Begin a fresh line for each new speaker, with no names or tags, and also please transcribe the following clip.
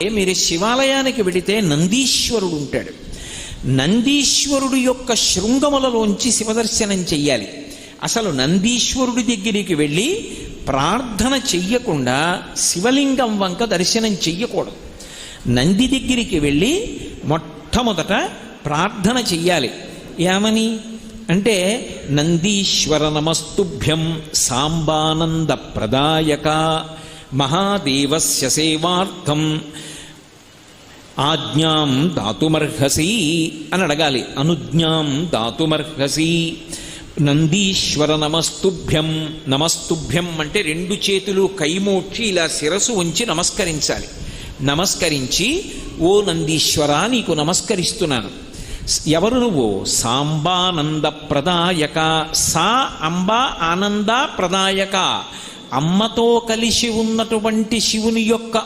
మీరు శివాలయానికి వెడితే నందీశ్వరుడు ఉంటాడు. నందీశ్వరుడు యొక్క శృంగములలోంచి శివదర్శనం చెయ్యాలి. అసలు నందీశ్వరుడి దగ్గరికి వెళ్ళి ప్రార్థన చెయ్యకుండా శివలింగం వంక దర్శనం చెయ్యకూడదు. నంది దగ్గరికి వెళ్ళి మొట్టమొదట ప్రార్థన చెయ్యాలి. ఏమని అంటే, నందీశ్వర నమస్తుభ్యం సాంబానంద ప్రదాయక మహాదేవస్య సేవార్థం ఆజ్ఞాం దాతుమర్హసి అని అడగాలి. అనుజ్ఞాం దాతుమర్హసి. నందీశ్వర నమస్తుభ్యం. నమస్తుభ్యం అంటే రెండు చేతులు కైమోడ్చి ఇలా శిరసు ఉంచి నమస్కరించాలి. నమస్కరించి, ఓ నందీశ్వర నీకు నమస్కరిస్తున్నాను. ఎవరు నువ్వు? సాంబానంద ప్రదాయక. సా అంబ ఆనంద ప్రదాయక. అమ్మతో కలిసి ఉన్నటువంటి శివుని యొక్క